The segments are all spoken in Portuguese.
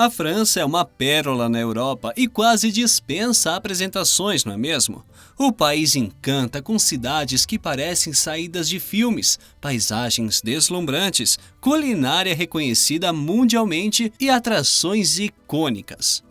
A França é uma pérola na Europa e quase dispensa apresentações, não é mesmo? O país encanta com cidades que parecem saídas de filmes, paisagens deslumbrantes, culinária reconhecida mundialmente e atrações icônicas.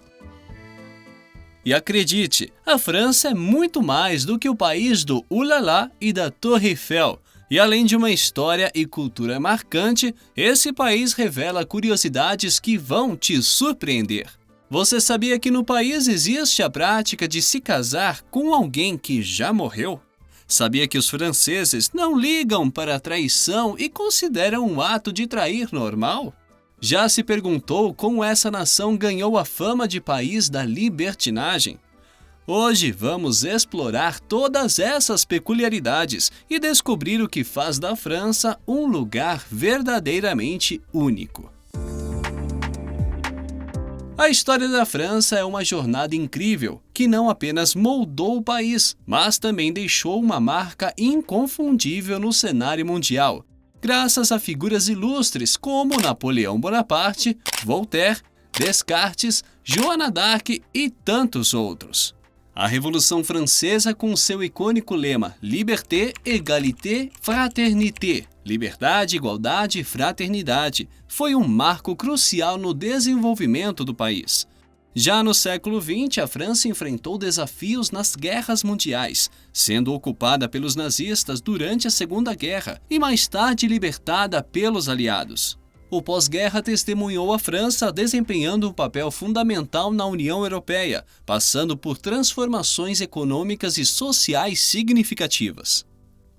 E acredite, a França é muito mais do que o país do Ulala e da Torre Eiffel. E além de uma história e cultura marcante, esse país revela curiosidades que vão te surpreender. Você sabia que no país existe a prática de se casar com alguém que já morreu? Sabia que os franceses não ligam para a traição e consideram um ato de trair normal? Já se perguntou como essa nação ganhou a fama de país da libertinagem? Hoje vamos explorar todas essas peculiaridades e descobrir o que faz da França um lugar verdadeiramente único. A história da França é uma jornada incrível, que não apenas moldou o país, mas também deixou uma marca inconfundível no cenário mundial, graças a figuras ilustres como Napoleão Bonaparte, Voltaire, Descartes, Joana d'Arc e tantos outros. A Revolução Francesa, com seu icônico lema Liberté, Égalité, Fraternité, liberdade, igualdade e fraternidade, foi um marco crucial no desenvolvimento do país. Já no século XX, a França enfrentou desafios nas guerras mundiais, sendo ocupada pelos nazistas durante a Segunda Guerra e mais tarde libertada pelos aliados. O pós-guerra testemunhou a França desempenhando um papel fundamental na União Europeia, passando por transformações econômicas e sociais significativas.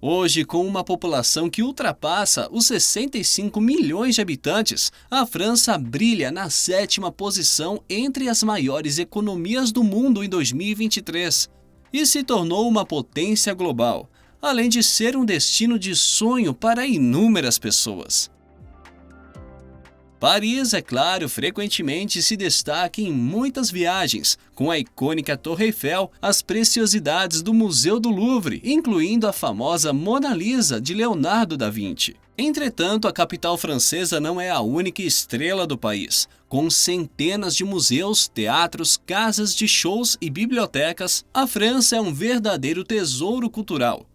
Hoje, com uma população que ultrapassa os 65 milhões de habitantes, a França brilha na 7ª posição entre as maiores economias do mundo em 2023 e se tornou uma potência global, além de ser um destino de sonho para inúmeras pessoas. Paris, é claro, frequentemente se destaca em muitas viagens, com a icônica Torre Eiffel, as preciosidades do Museu do Louvre, incluindo a famosa Mona Lisa de Leonardo da Vinci. Entretanto, a capital francesa não é a única estrela do país. Com centenas de museus, teatros, casas de shows e bibliotecas, a França é um verdadeiro tesouro cultural.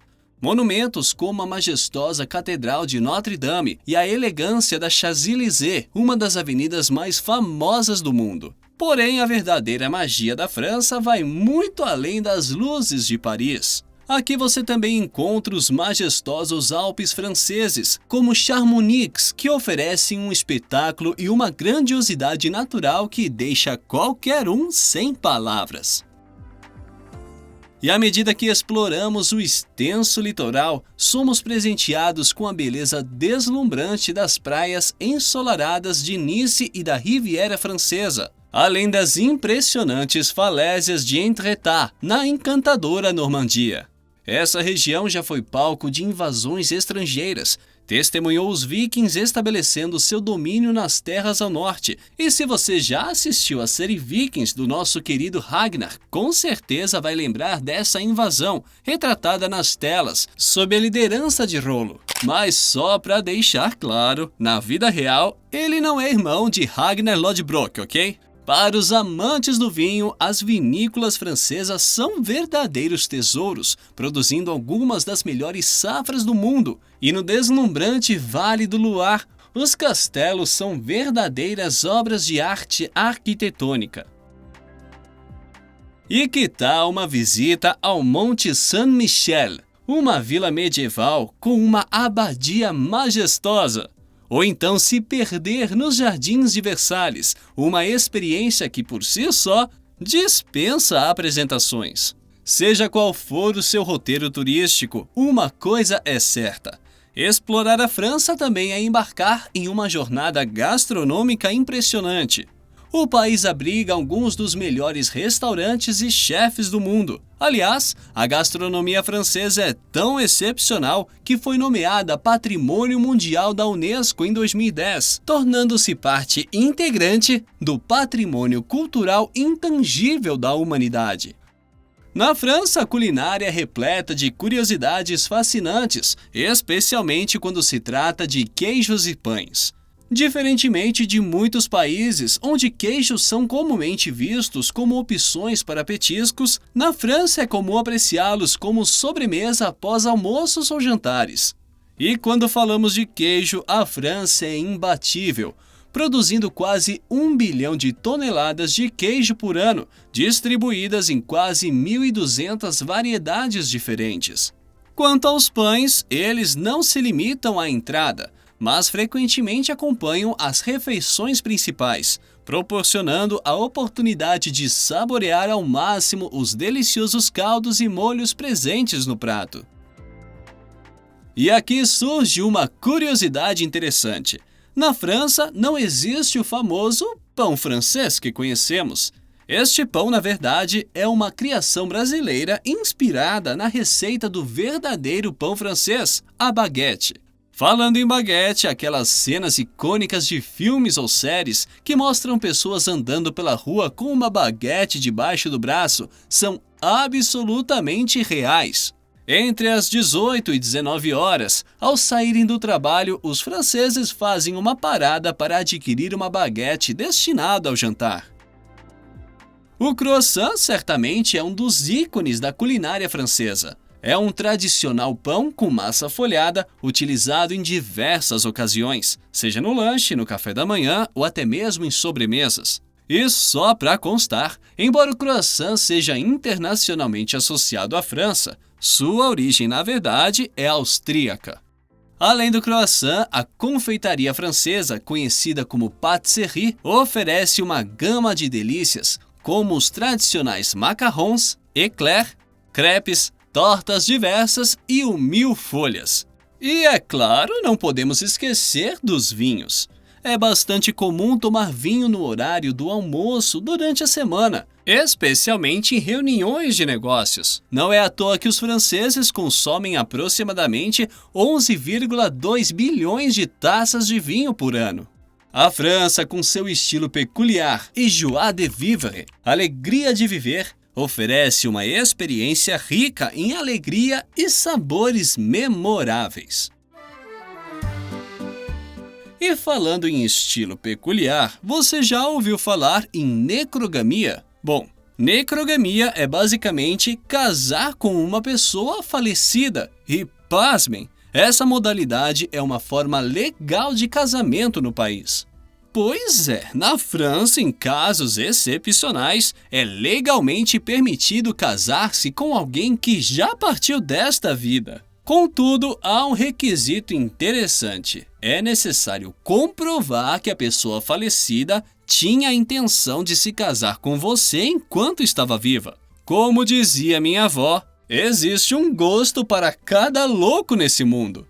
Monumentos como a majestosa Catedral de Notre-Dame e a elegância da Champs-Élysées, uma das avenidas mais famosas do mundo. Porém, a verdadeira magia da França vai muito além das luzes de Paris. Aqui você também encontra os majestosos Alpes franceses, como Chamonix, que oferecem um espetáculo e uma grandiosidade natural que deixa qualquer um sem palavras. E à medida que exploramos o extenso litoral, somos presenteados com a beleza deslumbrante das praias ensolaradas de Nice e da Riviera Francesa, além das impressionantes falésias de Étretat, na encantadora Normandia. Essa região já foi palco de invasões estrangeiras, testemunhou os vikings estabelecendo seu domínio nas terras ao norte. E se você já assistiu à série Vikings do nosso querido Ragnar, com certeza vai lembrar dessa invasão, retratada nas telas, sob a liderança de Rollo. Mas só para deixar claro, na vida real, ele não é irmão de Ragnar Lodbrok, ok? Para os amantes do vinho, as vinícolas francesas são verdadeiros tesouros, produzindo algumas das melhores safras do mundo. E no deslumbrante Vale do Loire, os castelos são verdadeiras obras de arte arquitetônica. E que tal uma visita ao Monte Saint-Michel, uma vila medieval com uma abadia majestosa? Ou então se perder nos Jardins de Versalhes, uma experiência que por si só dispensa apresentações. Seja qual for o seu roteiro turístico, uma coisa é certa: explorar a França também é embarcar em uma jornada gastronômica impressionante. O país abriga alguns dos melhores restaurantes e chefes do mundo. Aliás, a gastronomia francesa é tão excepcional que foi nomeada Patrimônio Mundial da Unesco em 2010, tornando-se parte integrante do patrimônio cultural intangível da humanidade. Na França, a culinária é repleta de curiosidades fascinantes, especialmente quando se trata de queijos e pães. Diferentemente de muitos países onde queijos são comumente vistos como opções para petiscos, na França é comum apreciá-los como sobremesa após almoços ou jantares. E quando falamos de queijo, a França é imbatível, produzindo quase 1 bilhão de toneladas de queijo por ano, distribuídas em quase 1.200 variedades diferentes. Quanto aos pães, eles não se limitam à entrada, mas frequentemente acompanham as refeições principais, proporcionando a oportunidade de saborear ao máximo os deliciosos caldos e molhos presentes no prato. E aqui surge uma curiosidade interessante. Na França não existe o famoso pão francês que conhecemos. Este pão, na verdade, é uma criação brasileira inspirada na receita do verdadeiro pão francês, a baguete. Falando em baguete, aquelas cenas icônicas de filmes ou séries que mostram pessoas andando pela rua com uma baguete debaixo do braço são absolutamente reais. Entre as 18 e 19 horas, ao saírem do trabalho, os franceses fazem uma parada para adquirir uma baguete destinada ao jantar. O croissant certamente é um dos ícones da culinária francesa. É um tradicional pão com massa folhada utilizado em diversas ocasiões, seja no lanche, no café da manhã ou até mesmo em sobremesas. E só para constar, embora o croissant seja internacionalmente associado à França, sua origem, na verdade, é austríaca. Além do croissant, a confeitaria francesa, conhecida como pâtisserie, oferece uma gama de delícias, como os tradicionais macarrons, éclairs, crepes, tortas diversas e o mil-folhas. E, é claro, não podemos esquecer dos vinhos. É bastante comum tomar vinho no horário do almoço durante a semana, especialmente em reuniões de negócios. Não é à toa que os franceses consomem aproximadamente 11,2 bilhões de taças de vinho por ano. A França, com seu estilo peculiar e joie de vivre, alegria de viver, oferece uma experiência rica em alegria e sabores memoráveis. E falando em estilo peculiar, você já ouviu falar em necrogamia? Bom, necrogamia é basicamente casar com uma pessoa falecida e, pasmem, essa modalidade é uma forma legal de casamento no país. Pois é, na França, em casos excepcionais, é legalmente permitido casar-se com alguém que já partiu desta vida. Contudo, há um requisito interessante. É necessário comprovar que a pessoa falecida tinha a intenção de se casar com você enquanto estava viva. Como dizia minha avó, existe um gosto para cada louco nesse mundo.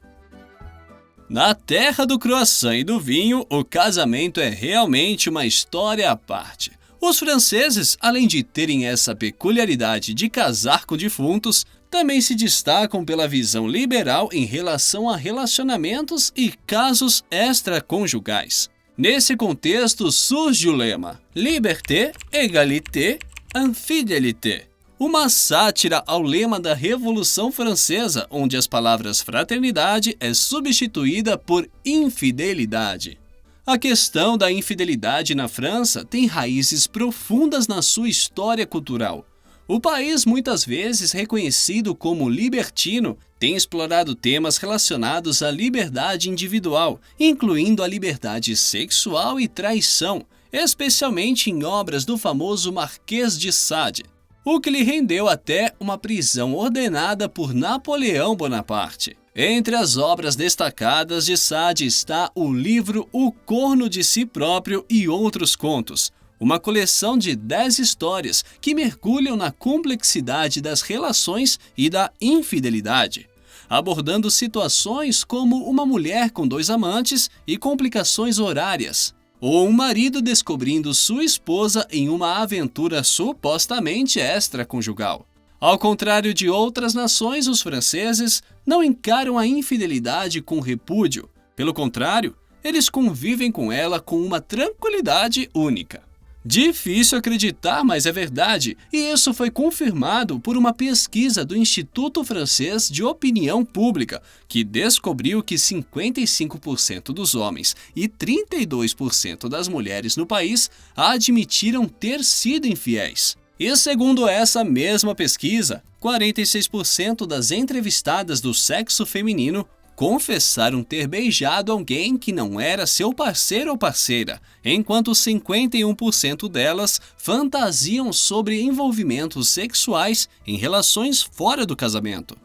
Na terra do croissant e do vinho, o casamento é realmente uma história à parte. Os franceses, além de terem essa peculiaridade de casar com defuntos, também se destacam pela visão liberal em relação a relacionamentos e casos extraconjugais. Nesse contexto surge o lema Liberté, Égalité, Infidélité, uma sátira ao lema da Revolução Francesa, onde as palavras fraternidade é substituída por infidelidade. A questão da infidelidade na França tem raízes profundas na sua história cultural. O país, muitas vezes reconhecido como libertino, tem explorado temas relacionados à liberdade individual, incluindo a liberdade sexual e traição, especialmente em obras do famoso Marquês de Sade, o que lhe rendeu até uma prisão ordenada por Napoleão Bonaparte. Entre as obras destacadas de Sade está o livro O Corno de Si Próprio e Outros Contos, uma coleção de 10 histórias que mergulham na complexidade das relações e da infidelidade, abordando situações como uma mulher com 2 amantes e complicações horárias, ou um marido descobrindo sua esposa em uma aventura supostamente extraconjugal. Ao contrário de outras nações, os franceses não encaram a infidelidade com repúdio. Pelo contrário, eles convivem com ela com uma tranquilidade única. Difícil acreditar, mas é verdade, e isso foi confirmado por uma pesquisa do Instituto Francês de Opinião Pública, que descobriu que 55% dos homens e 32% das mulheres no país admitiram ter sido infiéis. E segundo essa mesma pesquisa, 46% das entrevistadas do sexo feminino confessaram ter beijado alguém que não era seu parceiro ou parceira, enquanto 51% delas fantasiam sobre envolvimentos sexuais em relações fora do casamento.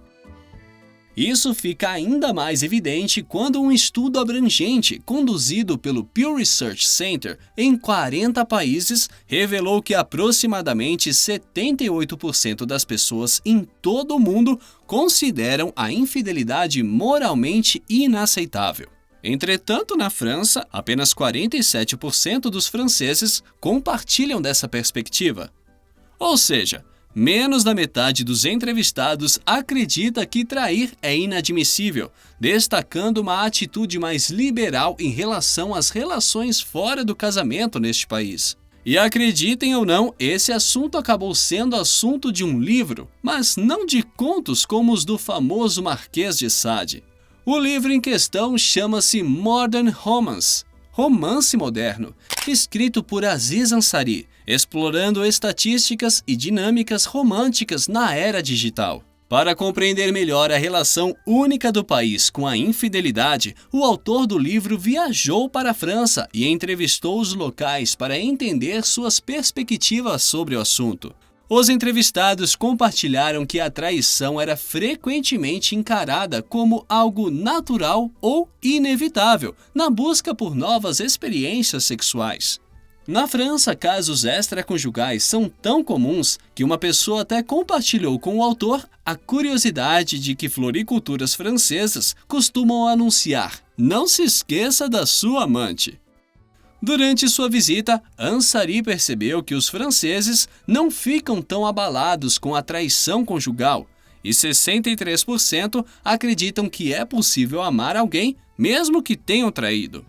Isso fica ainda mais evidente quando um estudo abrangente, conduzido pelo Pew Research Center em 40 países, revelou que aproximadamente 78% das pessoas em todo o mundo consideram a infidelidade moralmente inaceitável. Entretanto, na França, apenas 47% dos franceses compartilham dessa perspectiva. Ou seja, menos da metade dos entrevistados acredita que trair é inadmissível, destacando uma atitude mais liberal em relação às relações fora do casamento neste país. E acreditem ou não, esse assunto acabou sendo assunto de um livro, mas não de contos como os do famoso Marquês de Sade. O livro em questão chama-se Modern Romance, Romance Moderno, escrito por Aziz Ansari, explorando estatísticas e dinâmicas românticas na era digital. Para compreender melhor a relação única do país com a infidelidade, o autor do livro viajou para a França e entrevistou os locais para entender suas perspectivas sobre o assunto. Os entrevistados compartilharam que a traição era frequentemente encarada como algo natural ou inevitável, na busca por novas experiências sexuais. Na França, casos extraconjugais são tão comuns que uma pessoa até compartilhou com o autor a curiosidade de que floriculturas francesas costumam anunciar: "Não se esqueça da sua amante". Durante sua visita, Ansari percebeu que os franceses não ficam tão abalados com a traição conjugal, e 63% acreditam que é possível amar alguém mesmo que tenham traído.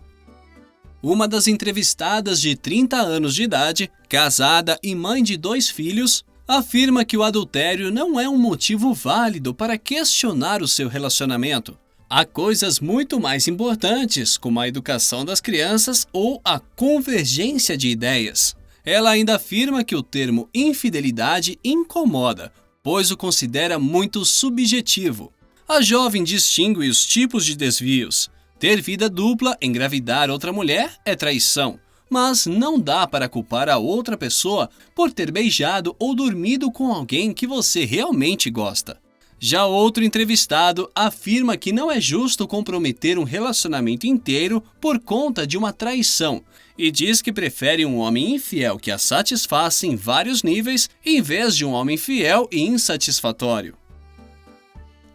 Uma das entrevistadas, de 30 anos de idade, casada e mãe de 2 filhos, afirma que o adultério não é um motivo válido para questionar o seu relacionamento. Há coisas muito mais importantes, como a educação das crianças ou a convergência de ideias. Ela ainda afirma que o termo infidelidade incomoda, pois o considera muito subjetivo. A jovem distingue os tipos de desvios. Ter vida dupla, engravidar outra mulher é traição, mas não dá para culpar a outra pessoa por ter beijado ou dormido com alguém que você realmente gosta. Já outro entrevistado afirma que não é justo comprometer um relacionamento inteiro por conta de uma traição e diz que prefere um homem infiel que a satisfaça em vários níveis em vez de um homem fiel e insatisfatório.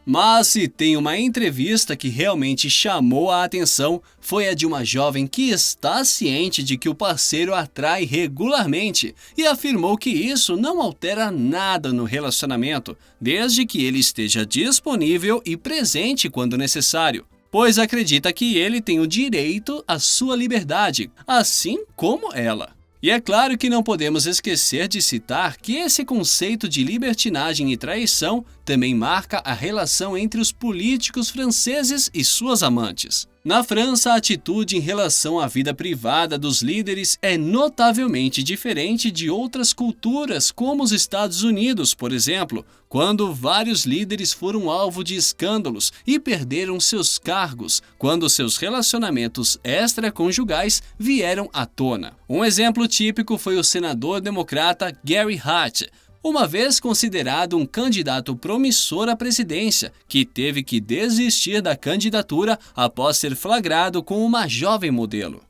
Mas se tem uma entrevista que realmente chamou a atenção, foi a de uma jovem que está ciente de que o parceiro a trai regularmente e afirmou que isso não altera nada no relacionamento, desde que ele esteja disponível e presente quando necessário, pois acredita que ele tem o direito à sua liberdade, assim como ela. E é claro que não podemos esquecer de citar que esse conceito de libertinagem e traição também marca a relação entre os políticos franceses e suas amantes. Na França, a atitude em relação à vida privada dos líderes é notavelmente diferente de outras culturas, como os Estados Unidos, por exemplo, quando vários líderes foram alvo de escândalos e perderam seus cargos quando seus relacionamentos extraconjugais vieram à tona. Um exemplo típico foi o senador democrata Gary Hart, uma vez considerado um candidato promissor à presidência, que teve que desistir da candidatura após ser flagrado com uma jovem modelo.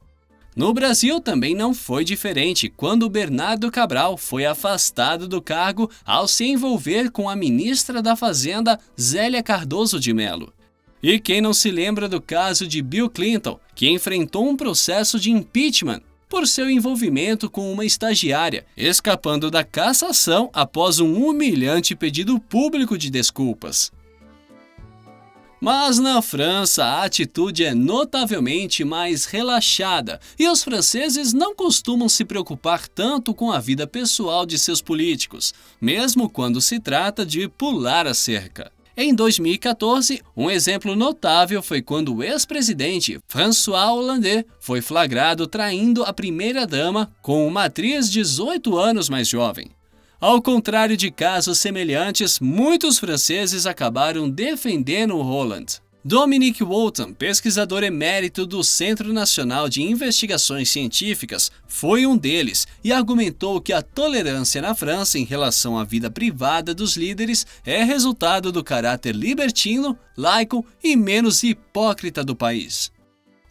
No Brasil também não foi diferente quando Bernardo Cabral foi afastado do cargo ao se envolver com a ministra da Fazenda, Zélia Cardoso de Mello. E quem não se lembra do caso de Bill Clinton, que enfrentou um processo de impeachment por seu envolvimento com uma estagiária, escapando da cassação após um humilhante pedido público de desculpas. Mas na França a atitude é notavelmente mais relaxada e os franceses não costumam se preocupar tanto com a vida pessoal de seus políticos, mesmo quando se trata de pular a cerca. Em 2014, um exemplo notável foi quando o ex-presidente François Hollande foi flagrado traindo a primeira-dama com uma atriz 18 anos mais jovem. Ao contrário de casos semelhantes, muitos franceses acabaram defendendo Hollande. Dominique Walton, pesquisador emérito do Centro Nacional de Investigações Científicas, foi um deles e argumentou que a tolerância na França em relação à vida privada dos líderes é resultado do caráter libertino, laico e menos hipócrita do país.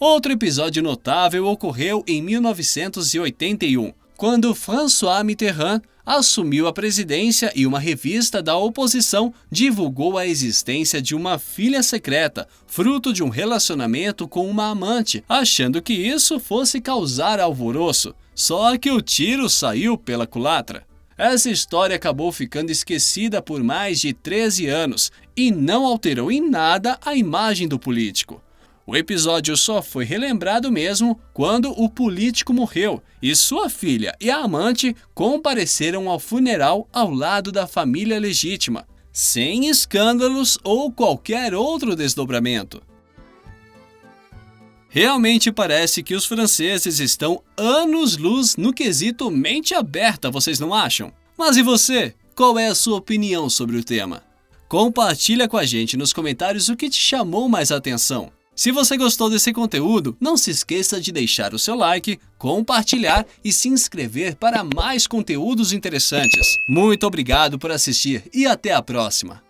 Outro episódio notável ocorreu em 1981, quando François Mitterrand assumiu a presidência e uma revista da oposição divulgou a existência de uma filha secreta, fruto de um relacionamento com uma amante, achando que isso fosse causar alvoroço. Só que o tiro saiu pela culatra. Essa história acabou ficando esquecida por mais de 13 anos e não alterou em nada a imagem do político. O episódio só foi relembrado mesmo quando o político morreu e sua filha e a amante compareceram ao funeral ao lado da família legítima, sem escândalos ou qualquer outro desdobramento. Realmente parece que os franceses estão anos-luz no quesito mente aberta, vocês não acham? Mas e você? Qual é a sua opinião sobre o tema? Compartilha com a gente nos comentários o que te chamou mais a atenção. Se você gostou desse conteúdo, não se esqueça de deixar o seu like, compartilhar e se inscrever para mais conteúdos interessantes. Muito obrigado por assistir e até a próxima!